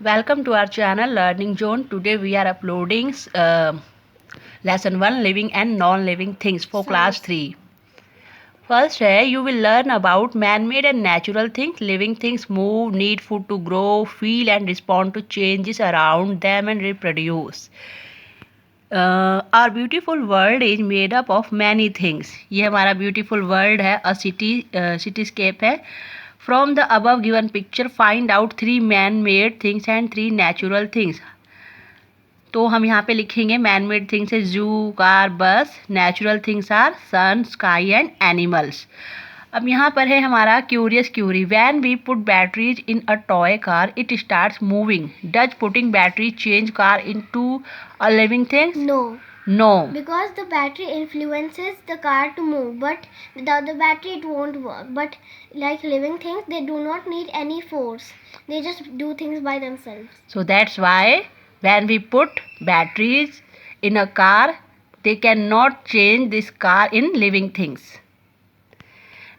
Welcome to our channel Learning Zone. Today we are uploading lesson 1 living and non-living things for class 3. First है you will learn about man-made and natural things. Living things move, need food to grow, feel and respond to changes around them and reproduce. Our beautiful world is made up of many things. ये हमारा beautiful world है, a cityscape है. From the above given picture, find out 3 man-made things and 3 natural things. तो हम यहाँ पे लिखेंगे man-made things है zoo, car, bus. Natural things are sun, sky and animals. अब यहाँ पर है हमारा curious query. When we put batteries in a toy car, it starts moving. Does putting battery change car into a living thing? No. Because the battery influences the car to move, but without the battery it won't work. But like living things, they do not need any force. They just do things by themselves. So that's why when we put batteries in a car, they cannot change this car in living things.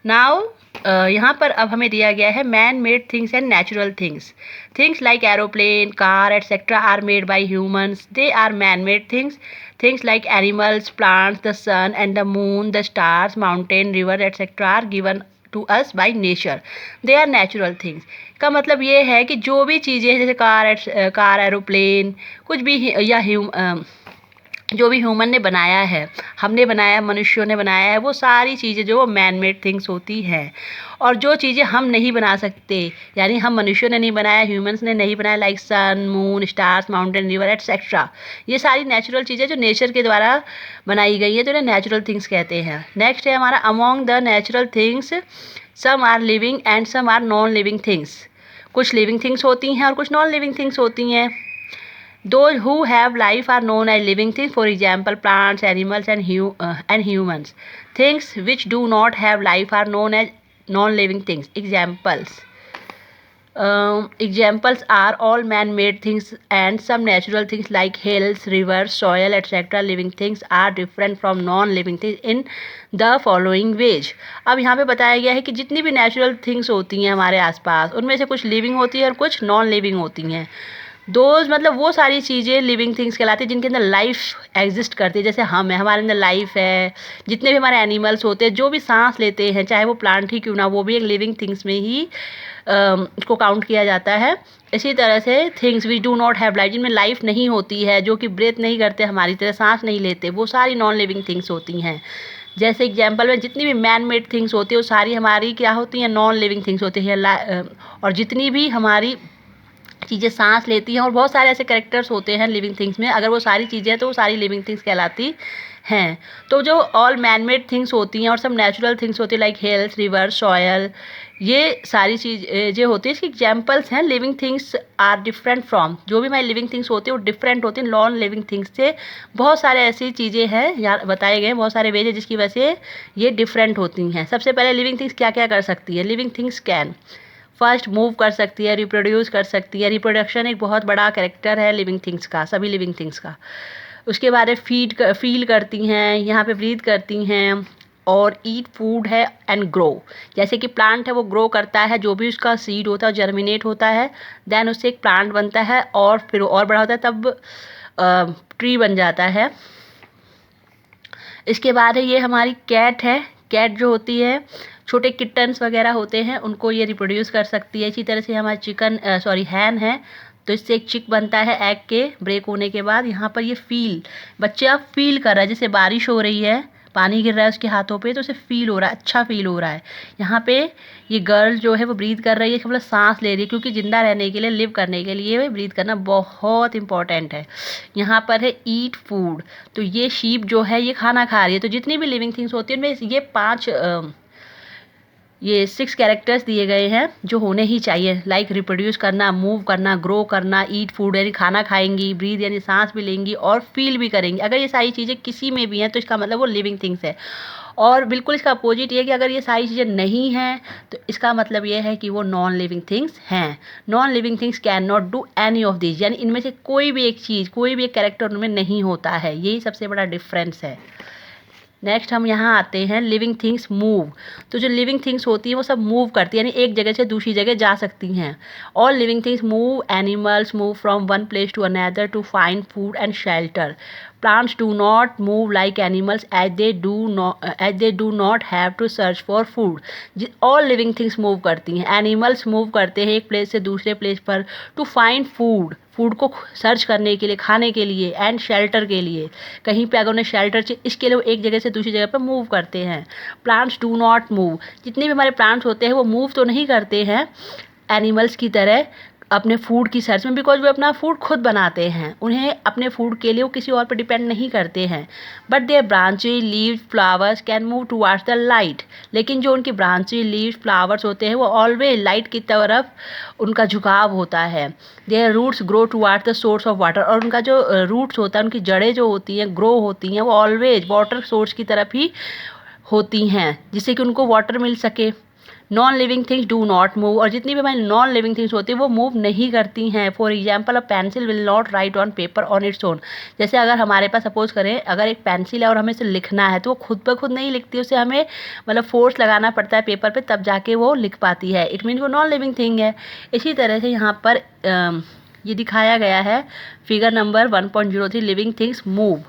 Now यहाँ पर अब हमें दिया गया है man made things and natural things. Things like aeroplane, car etcetera are made by humans. They are man made things. Things like animals, plants, the sun and the moon, the stars, mountain, river etcetera are given to us by nature. They are natural things. का मतलब ये है कि जो भी चीज़ें जैसे car, aeroplane, कुछ भी या जो भी ह्यूमन ने बनाया है, हमने बनाया, मनुष्यों ने बनाया है, वो सारी चीज़ें जो मैन मेड थिंग्स होती हैं. और जो चीज़ें हम नहीं बना सकते, यानी हम मनुष्यों ने नहीं बनाया, ह्यूमंस ने नहीं बनाया, like sun, moon, stars, mountain, river etcetera, ये सारी नेचुरल चीज़ें जो नेचर के द्वारा बनाई गई है, तो इन्हें नेचुरल थिंग्स कहते हैं. नेक्स्ट है हमारा among the natural things some are living and some are non living things. कुछ लिविंग थिंग्स होती हैं और कुछ नॉन लिविंग थिंग्स होती हैं. Those who have life are known as living things. For example, plants, animals, and humans. Things which do not have life are known as non-living things. Examples are all man-made things and some natural things like hills, rivers, soil, etc. Living things are different from non-living things in the following ways. अब यहाँ पे बताया गया है कि जितनी भी natural things होती हैं हमारे आसपास, उनमें से कुछ लिविंग होती है और कुछ नॉन लिविंग होती हैं. दोज मतलब वो सारी चीज़ें लिविंग थिंग्स कहलाती हैं जिनके अंदर लाइफ एग्जिस्ट करती है. जैसे हम है, हमारे अंदर लाइफ है. जितने भी हमारे एनिमल्स होते हैं, जो भी सांस लेते हैं, चाहे वो प्लांट ही क्यों ना, वो भी एक लिविंग थिंग्स में ही उसको काउंट किया जाता है. इसी तरह से things which do not have life, जिनमें लाइफ नहीं होती है, जो कि ब्रेथ नहीं करते, हमारी तरह सांस नहीं लेते, वो सारी नॉन लिविंग थिंग्स होती हैं. जैसे एग्जाम्पल में जितनी भी मैन मेड थिंग्स होती है वो सारी हमारी क्या होती हैं, नॉन लिविंग थिंग्स होती हैं. और जितनी भी हमारी चीज़ें सांस लेती हैं, और बहुत सारे ऐसे कैरेक्टर्स होते हैं लिविंग थिंग्स में, अगर वो सारी चीज़ें हैं तो वो सारी लिविंग थिंग्स कहलाती हैं. तो जो ऑल मैन मेड थिंग्स होती हैं और सब नेचुरल थिंग्स होती है लाइक हिल्स, रिवर, सॉयल, ये सारी चीज़ें होती हैं, इसकी एग्जाम्पल्स हैं. Living things are different from, जो भी हमारी लिविंग थिंग्स होती है वो डिफरेंट होती हैं नॉन लिविंग थिंग्स से. बहुत सारे ऐसी चीज़ें हैं यार बताए गए, बहुत सारे वेज है जिसकी वजह से ये डिफरेंट होती हैं. सबसे पहले लिविंग थिंग्स क्या क्या कर सकती है. Living things can first move कर सकती है, रिप्रोड्यूस कर सकती है. रिप्रोडक्शन एक बहुत बड़ा कैरेक्टर है लिविंग थिंग्स का, सभी लिविंग थिंग्स का. उसके बाद फील करती हैं, यहाँ पे ब्रीथ करती हैं, और ईट फूड है एंड ग्रो. जैसे कि प्लांट है वो ग्रो करता है, जो भी उसका सीड होता है जर्मिनेट होता है, देन उससे एक प्लांट बनता है और फिर और बड़ा होता है, तब ट्री बन जाता है. इसके बाद है ये हमारी कैट है. कैट जो होती है, छोटे किटन्स वगैरह होते हैं, उनको ये रिप्रोड्यूस कर सकती है. इसी तरह से हमारा हैन है, तो इससे एक चिक बनता है एग के ब्रेक होने के बाद. यहाँ पर ये बच्चा फील कर रहा है, जैसे बारिश हो रही है, पानी गिर रहा है उसके हाथों पे, तो उसे फील हो रहा है, अच्छा फील हो रहा है. यहाँ पे ये गर्ल जो है वो ब्रीथ कर रही है, मतलब सांस ले रही है, क्योंकि ज़िंदा रहने के लिए, लिव करने के लिए ब्रीथ करना बहुत इंपॉर्टेंट है. यहाँ पर है ईट फूड, तो ये शीप जो है ये खाना खा रही है. तो जितनी भी लिविंग थिंग्स होती है उनमें ये 6 कैरेक्टर्स दिए गए हैं जो होने ही चाहिए, लाइक रिप्रोड्यूस करना, मूव करना, ग्रो करना, ईट फूड यानी खाना खाएंगी, ब्रीथ यानी सांस भी लेंगी, और फील भी करेंगी. अगर ये सारी चीज़ें किसी में भी हैं तो इसका मतलब वो लिविंग थिंग्स है. और बिल्कुल इसका अपोजिट ये कि अगर ये सारी चीज़ें नहीं हैं तो इसका मतलब ये है कि वो नॉन लिविंग थिंग्स हैं. Non living things can not do any of this, यानी इनमें से कोई भी एक चीज़, कोई भी एक कैरेक्टर उनमें नहीं होता है. यही सबसे बड़ा डिफरेंस है. नेक्स्ट हम यहाँ आते हैं लिविंग थिंग्स मूव। तो जो लिविंग थिंग्स होती हैं वो सब मूव करती हैं, यानी एक जगह से दूसरी जगह जा सकती हैं। All living things move, animals move from one place to another to find food and shelter. Plants do not move like animals as they do not have to search for food. All living things move करती हैं। Animals move करते हैं एक place से दूसरे place पर to find food, food को search करने के लिए, खाने के लिए, एंड शेल्टर के लिए, कहीं पे अगर उन्हें शेल्टर चाहिए इसके लिए वो एक जगह से दूसरी जगह पर मूव करते हैं। प्लांट्स डू नॉट मूव, जितने भी हमारे प्लांट्स होते हैं वो मूव तो नहीं करते हैं एनिमल्स की तरह अपने फूड की सर्च में, बिकॉज वो अपना फूड खुद बनाते हैं। उन्हें अपने फूड के लिए वो किसी और पर डिपेंड नहीं करते हैं। But their branches, leaves, flowers can move towards the light. लेकिन जो उनकी ब्रांचेज, लीव्स, फ्लावर्स होते हैं वो ऑलवेज लाइट की तरफ उनका झुकाव होता है। Their roots grow towards the source of water, और उनका जो रूट्स होता है, उनकी जड़ें जो होती हैं, ग्रो होती हैं, वो ऑलवेज वाटर सोर्स की तरफ ही होती हैं, जिससे कि उनको वाटर मिल सके। Non living things do not move, और जितनी भी हमारी नॉन लिविंग थिंग्स होती है वो मूव नहीं करती हैं। For example, a pencil will not right on paper on its own. जैसे अगर हमारे पास सपोज करें अगर एक पेंसिल है और हमें इसे लिखना है तो वो खुद ब खुद नहीं लिखती, उसे हमें मतलब फोर्स लगाना पड़ता है पेपर पे, तब जाके वो लिख पाती है। इट मीन वो नॉन लिविंग थिंग है। इसी तरह से यहाँ पर ये दिखाया गया है figure number 1.03, living things move.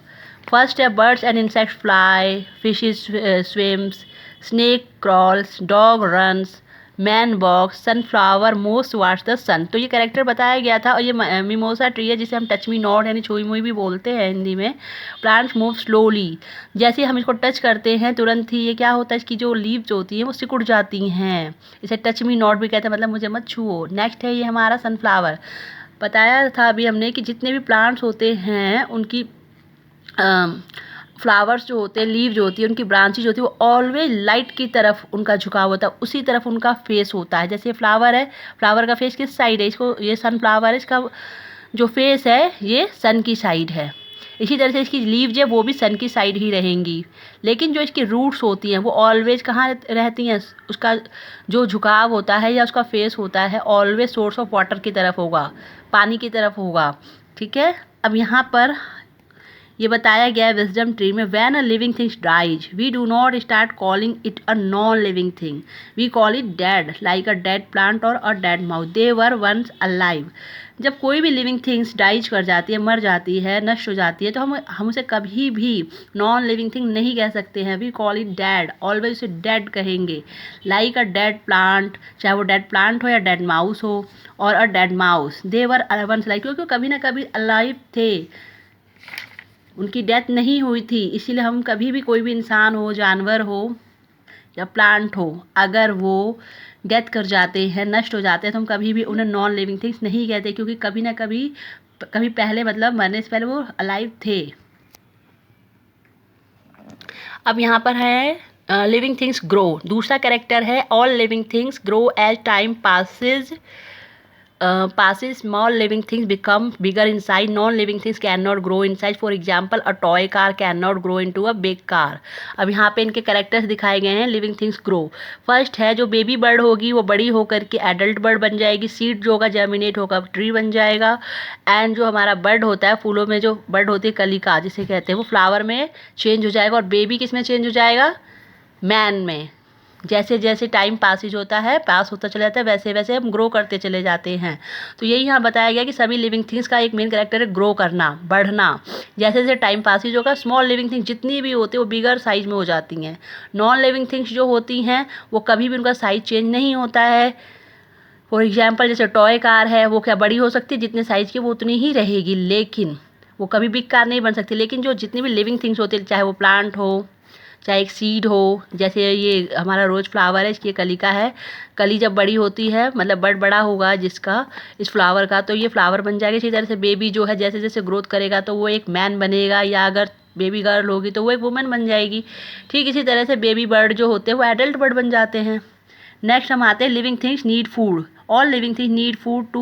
First है birds and insect fly, fishes swims, snake crawls, dog runs, man walks, sunflower moves towards the sun. तो ये कैरेक्टर बताया गया था, और ये मिमोसा ट्री है जिसे हम टच मी नॉट यानी छुई मुई भी बोलते हैं हिंदी में। प्लांट्स मूव स्लोली, जैसे हम इसको टच करते हैं तुरंत ही ये क्या होता है, इसकी जो लीव्स होती हैं वो सिकुड़ जाती हैं। इसे टच मी नॉट भी कहते हैं, मतलब मुझे मत छुओ। नेक्स्ट है ये हमारा सनफ्लावर। बताया था अभी हमने कि जितने भी प्लांट्स होते हैं उनकी फ्लावर्स जो होते हैं, लीव जो होती है, उनकी ब्रांचेज होती है, वो ऑलवेज लाइट की तरफ उनका झुकाव होता है, उसी तरफ उनका फेस होता है। जैसे फ्लावर है, फ्लावर का फेस किस साइड है, इसको ये सनफ्लावर है, इसका जो फेस है ये सन की साइड है। इसी तरह से इसकी लीव्स है वो भी सन की साइड ही रहेंगी। लेकिन जो इसकी रूट्स होती हैं वो ऑलवेज कहाँ रहती हैं, उसका जो झुकाव होता है या उसका फेस होता है ऑलवेज सोर्स ऑफ वाटर की तरफ होगा, पानी की तरफ होगा। ठीक है, अब यहाँ पर ये बताया गया है विजडम ट्री में, when a living things dies we do not start calling it a non living thing, we call it dead, like a dead plant और a dead mouse, they were once alive. जब कोई भी living things dies कर जाती है, मर जाती है, नष्ट हो जाती है, तो हम उसे कभी भी नॉन लिविंग थिंग नहीं कह सकते हैं। We call it dead, always उसे डेड कहेंगे। लाइक अ डेड प्लांट, चाहे वो डेड प्लांट हो या डेड माउस हो, और a dead mouse, they were once alive, क्योंकि कभी ना कभी अलाइव थे, उनकी डेथ नहीं हुई थी। इसीलिए हम कभी भी कोई भी इंसान हो, जानवर हो या प्लांट हो, अगर वो डेथ कर जाते हैं, नष्ट हो जाते हैं, तो हम कभी भी उन्हें नॉन लिविंग थिंग्स नहीं कहते, क्योंकि कभी ना कभी कभी पहले मतलब मरने से पहले वो अलाइव थे। अब यहाँ पर है लिविंग थिंग्स ग्रो। दूसरा कैरेक्टर है all living things grow as time passes, small living things become bigger in size, non-living things cannot grow in size. For example, a toy car cannot grow into a big car. अब यहाँ पे इनके characters दिखाए गए हैं living things grow. First है जो baby bird होगी वो बड़ी होकर के एडल्ट बर्ड बन जाएगी, सीड जो होगा जर्मिनेट होगा ट्री बन जाएगा, एंड जो हमारा बर्ड होता है, फूलों में जो बर्ड होती है कलिका जिसे कहते हैं, वो फ्लावर में चेंज हो जाएगा, और बेबी किस में चेंज हो जाएगा, मैन में। जैसे जैसे टाइम पासिज होता है, पास होता चला जाता है, वैसे वैसे हम ग्रो करते चले जाते हैं। तो यही यहाँ बताया गया कि सभी लिविंग थिंग्स का एक मेन कैरेक्टर है ग्रो करना, बढ़ना। जैसे जैसे टाइम पासिज होगा, स्मॉल लिविंग थिंग्स जितनी भी होती है वो बिगर साइज में हो जाती हैं। नॉन लिविंग थिंग्स जो होती हैं वो कभी भी उनका साइज चेंज नहीं होता है। फॉर एग्जाम्पल जैसे टॉय कार है, वो क्या बड़ी हो सकती है, जितने साइज़ की वो उतनी ही रहेगी, लेकिन वो कभी बिग कार नहीं बन सकती। लेकिन जो जितनी भी लिविंग थिंग्स होती है, चाहे वो प्लांट हो, चाहे एक सीड हो, जैसे ये हमारा रोज फ्लावर है, इसकी कली का है, कली जब बड़ी होती है मतलब बड़ बड़ा होगा जिसका, इस फ्लावर का, तो ये फ्लावर बन जाएगा। इसी तरह से बेबी जो है जैसे जैसे ग्रोथ करेगा तो वो एक मैन बनेगा, या अगर बेबी गर्ल होगी तो वो एक वुमेन बन जाएगी। ठीक इसी तरह से बेबी बर्ड जो होते हैं वो एडल्ट बर्ड बन जाते हैं। नेक्स्ट हम आते हैं living things need food. All living things need food to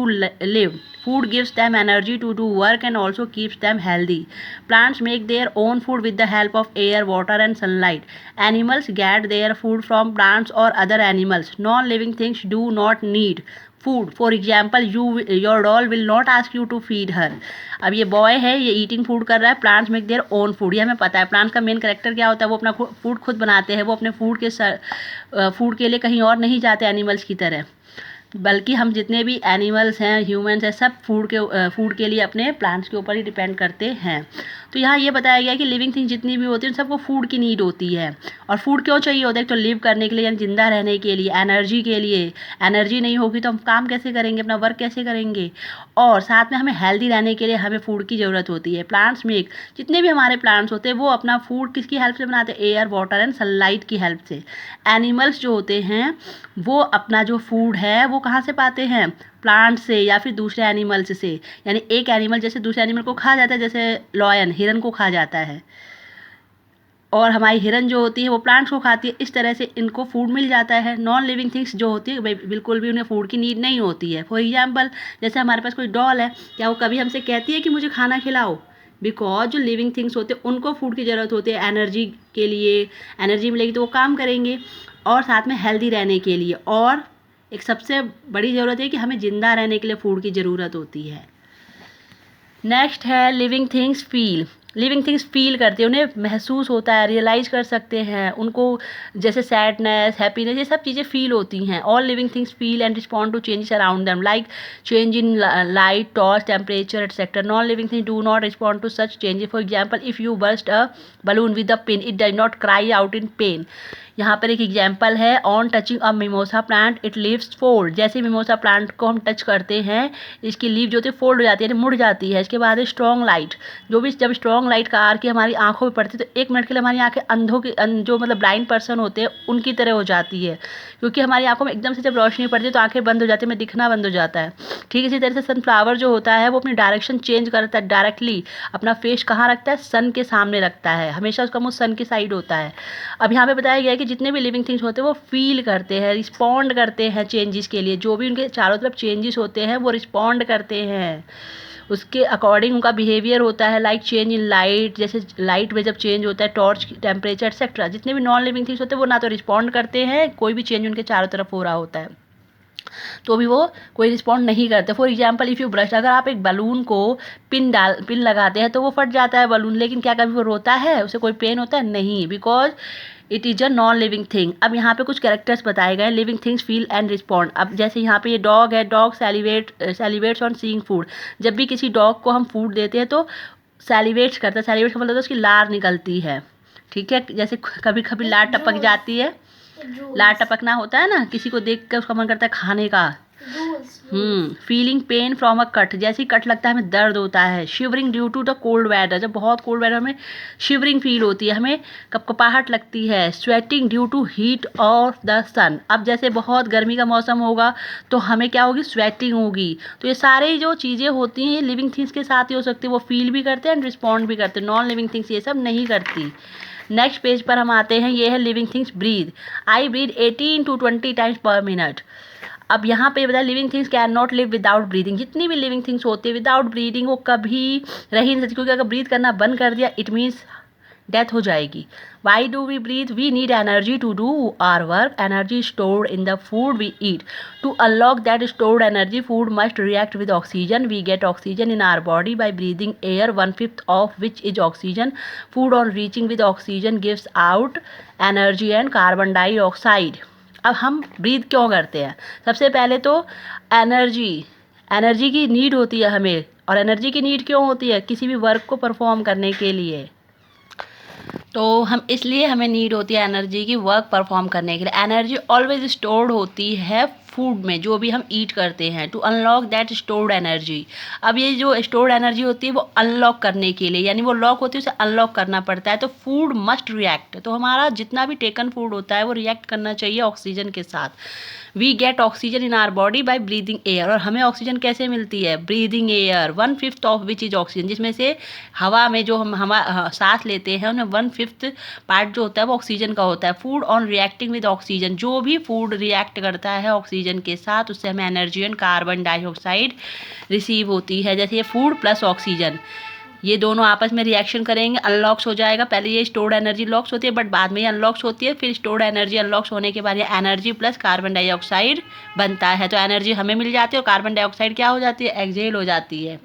live. Food gives them energy to do work and also keeps them healthy. Plants make their own food with the help of air, water and sunlight. Animals get their food from plants or other animals. Non-living things do not need food. For example, your doll will not ask you to feed her. अब ये boy है, ये eating food कर रहा है. Plants make their own food, ये हमें पता है. प्लांट्स का मेन कैरेक्टर क्या होता है, वो अपना फूड खुद बनाते हैं. वो अपने फूड के लिए कहीं और नहीं जाते एनिमल्स की तरह, बल्कि हम जितने भी एनिमल्स हैं, ह्यूमंस हैं, सब फूड के लिए अपने प्लांट्स के ऊपर ही डिपेंड करते हैं. तो यहाँ ये बताया गया है कि लिविंग थिंग जितनी भी होती है उन सबको फूड की नीड होती है. और फूड क्यों चाहिए होता है? तो लिव करने के लिए, यानी जिंदा रहने के लिए, एनर्जी के लिए. एनर्जी नहीं होगी तो हम काम कैसे करेंगे, अपना वर्क कैसे करेंगे. और साथ में हमें हेल्दी रहने के लिए हमें फूड की ज़रूरत होती है. प्लांट्स मेक, जितने भी हमारे प्लांट्स होते हैं वो अपना फूड किसकी हेल्प से बनाते हैं? एयर, वाटर एंड सनलाइट की हेल्प से. एनिमल्स जो होते हैं वो अपना जो फूड है वो कहाँ से पाते हैं? प्लांट से या फिर दूसरे एनिमल्स से. यानी एक एनिमल जैसे दूसरे एनिमल को खा जाता है, जैसे लॉयन हिरन को खा जाता है, और हमारी हिरन जो होती है वो प्लांट्स को खाती है. इस तरह से इनको फूड मिल जाता है. नॉन लिविंग थिंग्स जो होती है बिल्कुल भी उन्हें फूड की नीड नहीं होती है. फॉर एग्जाम्पल, जैसे हमारे पास कोई डॉल है, क्या वो कभी हमसे कहती है कि मुझे खाना खिलाओ? बिकॉज जो लिविंग थिंग्स होते हैं उनको फूड की ज़रूरत होती है. एनर्जी के लिए, एनर्जी मिलेगी तो वो काम करेंगे, और साथ में हेल्दी रहने के लिए. और एक सबसे बड़ी ज़रूरत है कि हमें ज़िंदा रहने के लिए फूड की ज़रूरत होती है. नेक्स्ट है living things feel. Living things feel करते हैं, उन्हें महसूस होता है, रियलाइज कर सकते हैं. उनको जैसे सैडनेस, हैप्पीनेस, ये सब चीज़ें फील होती हैं. All living things feel and respond to changes around them, like change in light, torch, temperature etcetera. Non living things do not respond to such changes. For example, if you burst a balloon with a pin, it does not cry out in pain. यहाँ पर एक example है, on touching a mimosa plant it leaves fold. जैसे mimosa plant को हम touch करते हैं, इसकी लीव जो होती है फोल्ड हो जाती है, मुड़ जाती है. इसके बाद है स्ट्रॉन्ग लाइट. जब स्ट्रॉन्ग लाइट का आर की हमारी आंखों में पड़ती है तो एक मिनट के लिए हमारी आंखें अंधों की, जो मतलब ब्लाइंड पर्सन होते हैं उनकी तरह हो जाती है, क्योंकि हमारी आंखों में एकदम से जब रोशनी पड़ती है तो आंखें बंद हो जाती है, हमें दिखना बंद हो जाता है. ठीक इसी तरह से सनफ्लावर जो होता है वो अपनी डायरेक्शन चेंज करता है. डायरेक्टली अपना फेस कहाँ रखता है? सन के सामने रखता है. हमेशा उसका मुँह सन की साइड होता है. अब यहाँ पे बताया गया है कि जितने भी लिविंग थिंग्स होते हैं वो फील करते हैं, रिस्पॉन्ड करते हैं चेंजेस के लिए. जो भी उनके चारों तरफ चेंजेस होते हैं वो रिस्पॉन्ड करते हैं, उसके अकॉर्डिंग उनका बिहेवियर होता है. लाइक चेंज इन लाइट, जैसे लाइट में जब चेंज होता है, टॉर्च, टेम्परेचर एक्सेट्रा. जितने भी नॉन लिविंग थिंग्स होते हैं वो ना तो रिस्पॉन्ड करते हैं, कोई भी चेंज उनके चारों तरफ हो रहा होता है तो भी वो कोई रिस्पॉन्ड नहीं करते. For example, if you brush, अगर आप एक बलून को पिन लगाते हैं तो वो फट जाता है बलून, लेकिन क्या कभी वो रोता है? उसे कोई पेन होता है? नहीं, because it is a non living thing. अब यहाँ पे कुछ कैरेक्टर्स बताए गए, living things feel and respond. अब जैसे यहाँ पे ये डॉग है, डॉग सैलिवेट्स ऑन सीइंग फूड. जब भी किसी डॉग को हम फूड देते हैं तो सैलिवेट्स करता है. सैलिवेट्स का मतलब उसकी लार निकलती है. ठीक है, जैसे कभी कभी लार टपक जाती है. लार टपकना होता है ना, किसी को देख कर उसका मन करता है खाने का. Feeling pain from a cut, जैसे ही कट लगता है हमें दर्द होता है. Shivering due to the cold weather, जब बहुत कोल्ड वेदर में शिवरिंग फील होती है, हमें कपकपाहट लगती है. Sweating due to heat of the sun, अब जैसे बहुत गर्मी का मौसम होगा तो हमें क्या होगी? स्वेटिंग होगी. तो ये सारे जो चीज़ें होती हैं ये लिविंग थिंग्स के साथ ही हो सकती है. वो फील भी करते हैं एंड रिस्पॉन्ड भी करते हैं. नॉन लिविंग थिंग्स ये सब नहीं करती. नेक्स्ट पेज पर हम आते हैं, ये है living things breathe. I breathe 18 to 20 times पर मिनट. अब यहाँ पे बताया living things can not live without breathing. जितनी भी लिविंग थिंग्स होती है विदाउट ब्रीदिंग वो कभी रह ही नहीं सकती, क्योंकि अगर ब्रीथ करना बंद कर दिया इट मीन्स डेथ हो जाएगी. Why do we breathe? We need energy to do our work. Energy stored in the food we eat. To unlock that stored energy food must react with oxygen. We get oxygen in our body by breathing air, 1/5 of which is oxygen. Food on reaching with oxygen gives out energy and carbon dioxide. अब हम breathe क्यों करते हैं? सबसे पहले तो energy की need होती है हमें. और एनर्जी की नीड क्यों होती है? किसी भी वर्क को परफॉर्म करने के लिए. तो हम इसलिए हमें नीड होती है एनर्जी की वर्क परफॉर्म करने के लिए. एनर्जी ऑलवेज स्टोर्ड होती है फूड में, जो भी हम ईट करते हैं. To unlock that stored energy. अब ये जो स्टोर्ड एनर्जी होती है वो अनलॉक करने के लिए, यानी वो लॉक होती है उसे अनलॉक करना पड़ता है. तो फूड मस्ट रिएक्ट. तो हमारा जितना भी टेकन फूड होता है वो रिएक्ट करना चाहिए ऑक्सीजन के साथ. We get oxygen in our body by breathing air, और हमें ऑक्सीजन कैसे मिलती है? Breathing air, 1/5 of which is oxygen, जिसमें से हवा में जो हम सांस लेते हैं उनमें 1/5 पार्ट जो होता है वो ऑक्सीजन का होता है। Food on reacting with oxygen, जो भी फूड रिएक्ट करता है ऑक्सीजन के साथ उससे हमें energy and carbon dioxide receive होती है। जैसे ये फूड प्लस ऑक्सीजन, ये दोनों आपस में रिएक्शन करेंगे, अनलॉक्स हो जाएगा। पहले ये स्टोर्ड एनर्जी लॉक्स होती है बट बाद में ये अनलॉक्स होती है, फिर स्टोर्ड एनर्जी अनलॉक्स होने के बाद ये एनर्जी प्लस कार्बन डाइऑक्साइड बनता है। तो एनर्जी हमें मिल जाती है और कार्बन डाइऑक्साइड क्या हो जाती है? एक्सहेल हो जाती है।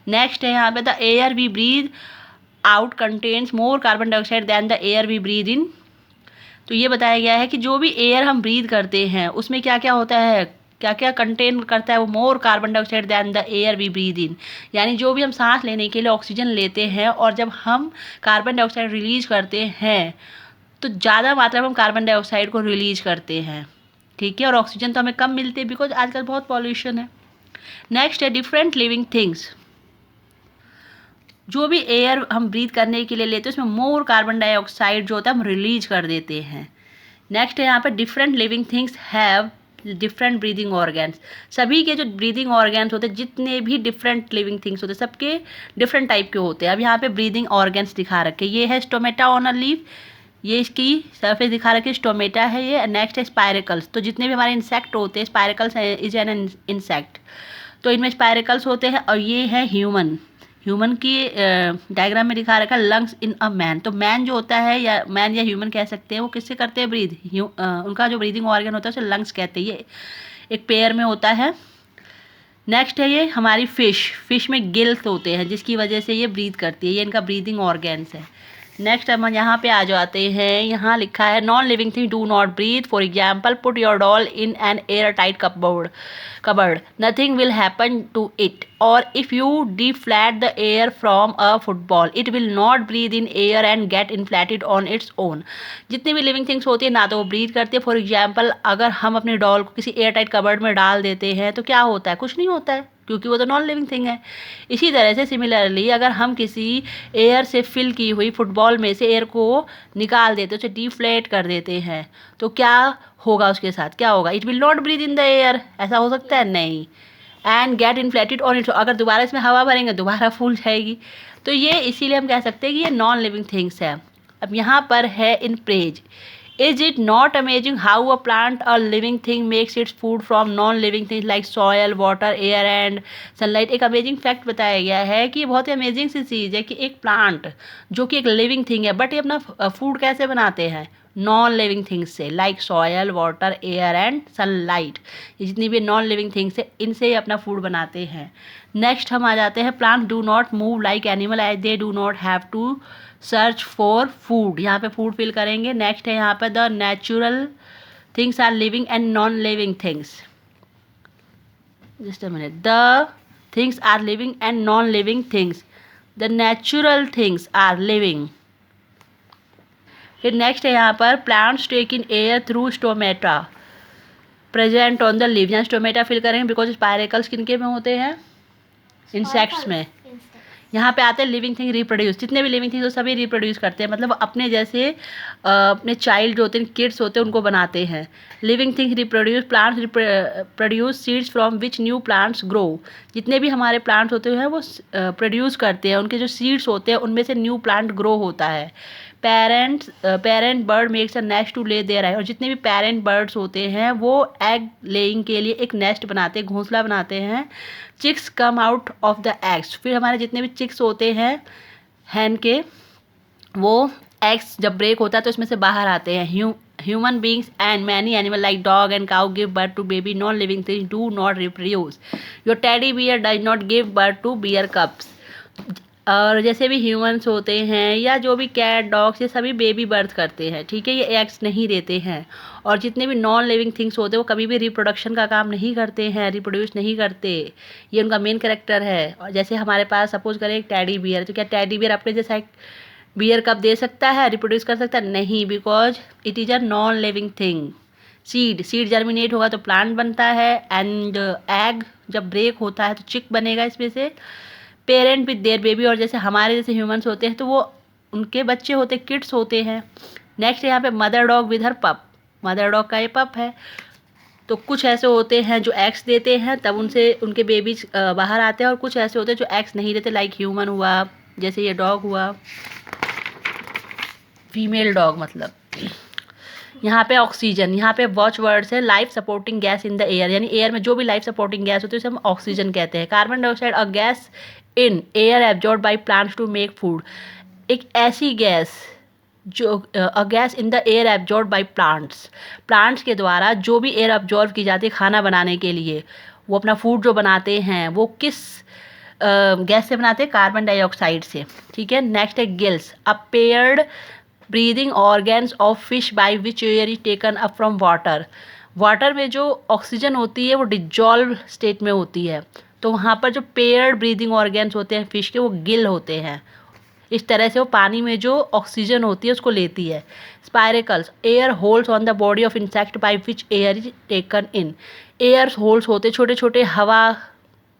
नेक्स्ट है यहाँ पे the air we breathe out contains more carbon dioxide than the air we breathe in. तो ये बताया गया है कि जो भी एयर हम ब्रीद करते हैं उसमें क्या क्या होता है, क्या क्या कंटेन करता है वो? More carbon dioxide than the air we breathe in, यानी जो भी हम सांस लेने के लिए ऑक्सीजन लेते हैं और जब हम कार्बन डाइऑक्साइड रिलीज करते हैं तो ज़्यादा मात्रा में हम कार्बन डाइऑक्साइड को रिलीज करते हैं, ठीक है। और ऑक्सीजन तो हमें कम मिलती है बिकॉज आजकल बहुत पॉल्यूशन है। नेक्स्ट है डिफरेंट लिविंग थिंग्स, जो भी एयर हम ब्रीथ करने के लिए लेते हैं उसमें मोर कार्बन डाइऑक्साइड जो होता है हम रिलीज कर देते हैं। नेक्स्ट है यहाँ पर different living things have different breathing organs, सभी के जो ब्रीदिंग ऑर्गन्स होते हैं जितने भी डिफरेंट लिविंग थिंग्स होते हैं सबके डिफरेंट टाइप के होते हैं। अब यहाँ पे ब्रीदिंग ऑर्गन्स दिखा रखे, ये है स्टोमेटा ऑन अ लीफ, ये इसकी सरफेस दिखा रखी स्टोमेटा है ये। नेक्स्ट है स्पायरिकल्स, तो जितने भी हमारे इंसेक्ट होते हैं स्पायरिकल्स इज एन इंसेक्ट, तो इनमें स्पायरिकल्स होते हैं। और ये है ह्यूमन, ह्यूमन की डायग्राम में दिखा रखा लंग्स इन अ मैन, तो मैन जो होता है या मैन या ह्यूमन कह सकते हैं वो किससे करते हैं ब्रीद? उनका जो ब्रीदिंग ऑर्गन होता है उसे लंग्स कहते हैं, ये एक पेयर में होता है। नेक्स्ट है ये हमारी फिश में गिल्स होते हैं जिसकी वजह से ये ब्रीद करती है, ये इनका ब्रीदिंग ऑर्गन्स है। नेक्स्ट हम यहाँ पे आ जाते हैं, यहाँ लिखा है non living thing do not breathe, for example put your doll in an air tight cupboard, nothing will happen to it, or if you deflate the air from a football it will not breathe in air and get inflated on its own। जितनी भी living things होती है ना तो वो breathe करती है। For example अगर हम अपनी डॉल को किसी एयर टाइट कबर्ड में डाल देते हैं तो क्या होता है? कुछ नहीं होता है क्योंकि वो तो नॉन लिविंग थिंग है। इसी तरह से सिमिलरली अगर हम किसी एयर से फिल की हुई फुटबॉल में से एयर को निकाल देते, उसे डिफ्लेट कर देते हैं, तो क्या होगा उसके साथ? क्या होगा? It will not breathe in the air, ऐसा हो सकता है? नहीं। And get inflated on it, अगर दोबारा इसमें हवा भरेंगे दोबारा फूल जाएगी। तो ये इसीलिए हम कह सकते हैं कि ये नॉन लिविंग थिंग्स है। अब यहाँ पर है in praise, is it not amazing how a plant a living thing makes its food from non living things like soil water air and sunlight. एक अमेजिंग फैक्ट बताया गया है कि ये बहुत ही अमेजिंग सी चीज़ है कि एक प्लांट जो कि एक लिविंग थिंग है बट ये अपना फूड कैसे बनाते हैं? नॉन लिविंग थिंग्स से, like soil water air and sunlight, ये जितनी भी नॉन लिविंग थिंग्स है इनसे ही अपना फूड बनाते हैं। नेक्स्ट हम आ जाते हैं plant do not move like animal as they do not have to search for food, यहाँ पे फूड फिल करेंगे। नेक्स्ट है यहाँ पे the natural things are living and non living things, just a minute, the things are living and non living things, the natural things are living. फिर next है यहाँ पर plants take in air through stomata present on the leaf, यहाँ stomata fill करेंगे because spiracles किनके में होते हैं? इंसेक्ट्स में। यहाँ पे आते हैं लिविंग थिंग रिप्रोड्यूस, जितने भी लिविंग थिंग्स सभी रिप्रोड्यूस करते हैं, मतलब अपने जैसे अपने चाइल्ड जो होते हैं किड्स होते हैं उनको बनाते हैं। Living thing reproduce, plants produce seeds from which new plants grow, जितने भी हमारे प्लांट्स होते हैं वो प्रोड्यूस करते हैं, उनके जो सीड्स होते हैं उनमें से न्यू प्लांट ग्रो होता है। Parent bird makes a nest to lay their egg, और जितने भी पेरेंट बर्ड्स होते हैं वो एग लेइंग के लिए एक नेस्ट बनाते हैं, घोंसला बनाते हैं। Chicks come out of the eggs, फिर हमारे जितने भी चिक्स होते हैं हैन के वो एग्स जब ब्रेक होता है तो इसमें से बाहर आते हैं। Human beings and many animal like dog and cow give birth to baby, non living things do not reproduce, your teddy bear does not give birth to bear cubs. और जैसे भी ह्यूमंस होते हैं या जो भी कैट डॉग्स ये सभी बेबी बर्थ करते हैं, ठीक है, ये एग्स नहीं देते हैं। और जितने भी नॉन लिविंग थिंग्स होते हैं वो कभी भी रिप्रोडक्शन का काम नहीं करते हैं, रिप्रोड्यूस नहीं करते, ये उनका मेन कैरेक्टर है। और जैसे हमारे पास सपोज करें एक टैडी बियर, तो क्या टैडी बियर अपने जैसा एक बियर कप दे सकता है, रिप्रोड्यूस कर सकता है? नहीं, because it is a non living thing. Seed germinate होगा तो प्लांट बनता है, एंड एग जब ब्रेक होता है तो चिक बनेगा इसमें से, पेरेंट विद देयर बेबी, और जैसे हमारे जैसे ह्यूमंस होते हैं तो वो उनके बच्चे होते हैं, किड्स होते हैं। नेक्स्ट यहाँ पे मदर डॉग विद हर पप, मदर डॉग का ये पप है। तो कुछ ऐसे होते हैं जो एग्स देते हैं, तब उनसे उनके बेबीज बाहर आते हैं, और कुछ ऐसे होते हैं जो एग्स नहीं देते, लाइक ह्यूमन हुआ, जैसे ये डॉग हुआ, फीमेल डॉग मतलब। यहाँ पे ऑक्सीजन, यहाँ पे वॉच वर्ड्स है life supporting gas in the air, यानी एयर में जो भी लाइफ सपोर्टिंग गैस होती है उसे हम ऑक्सीजन कहते हैं। Carbon dioxide a gas in air absorb by plants to make food, एक ऐसी गैस जो a gas in the air absorb by plants, plants के द्वारा जो भी एयर एब्जॉर्ब की जाती है खाना बनाने के लिए, वो अपना फूड जो बनाते हैं वो किस गैस से बनाते हैं, कार्बन डाइऑक्साइड से। ठीक है, नेक्स्ट है gills, a paired breathing organs of fish bye which air is taken up from water. Water में जो ऑक्सीजन होती है वो डिजॉल्व स्टेट में होती है, तो वहाँ पर जो पेयर्ड ब्रीदिंग ऑर्गेन्स होते हैं फिश के, वो गिल होते हैं। इस तरह से वो पानी में जो ऑक्सीजन होती है उसको लेती है। Spiracles, air holes on the body of insect by which air is taken in, air holes होते छोटे छोटे हवा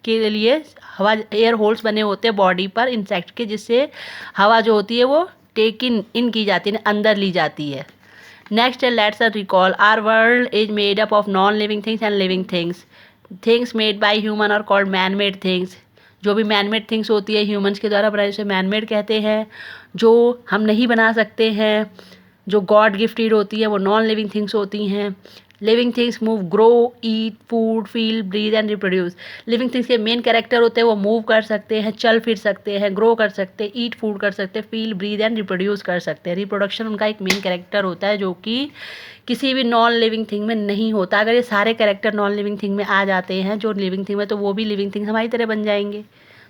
के लिए, हवा एयर होल्स बने होते हैं बॉडी पर इंसेक्ट के, जिससे हवा जो होती है वो टेक इन की जाती है, अंदर ली जाती है। नेक्स्ट है let's recall our world is made up of non living things and living things, things made by human और कॉल्ड मैन मेड थिंग्स। जो भी मैन मेड थिंग्स होती है ह्यूमंस के द्वारा बनाई उसे मैन मेड कहते हैं। जो हम नहीं बना सकते हैं, जो गॉड गिफ्टेड होती है, वो नॉन लिविंग थिंग्स होती हैं। Living things move, grow, eat, food, feel, breathe and reproduce. Living things के मेन कैरेक्टर होते हैं वो मूव कर सकते हैं, चल फिर सकते हैं, ग्रो कर सकते हैं, ईट फूड कर सकते हैं, फील, ब्रीथ एंड रिप्रोड्यूस कर सकते हैं। रिप्रोडक्शन उनका एक मेन कैरेक्टर होता है जो कि किसी भी नॉन लिविंग थिंग में नहीं होता। अगर ये सारे कैरेक्टर नॉन लिविंग थिंग में आ जाते हैं जो लिविंग थिंग में, तो वो भी लिविंग थिंग्स हमारी तरह बन जाएंगे।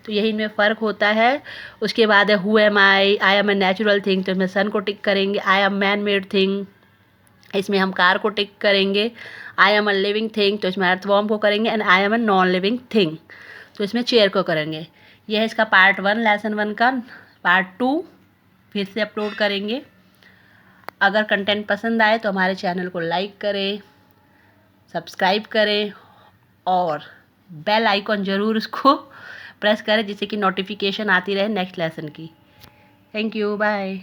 तो यही इनमें फ़र्क होता है। उसके बाद है who am I am a natural thing, तो इसमें सन को टिक करेंगे। I am man made thing, इसमें हम कार को टिक करेंगे। I am a living thing, तो इसमें अर्थवॉर्म को करेंगे। And I am a non living thing, तो इसमें चेयर को करेंगे। यह है इसका पार्ट 1 लेसन 1 का। पार्ट 2 फिर से अपलोड करेंगे। अगर कंटेंट पसंद आए तो हमारे चैनल को लाइक करें, सब्सक्राइब करें और बेल आइकॉन ज़रूर उसको प्रेस करें, जिससे कि नोटिफिकेशन आती रहे नेक्स्ट लेसन की। Thank you, bye.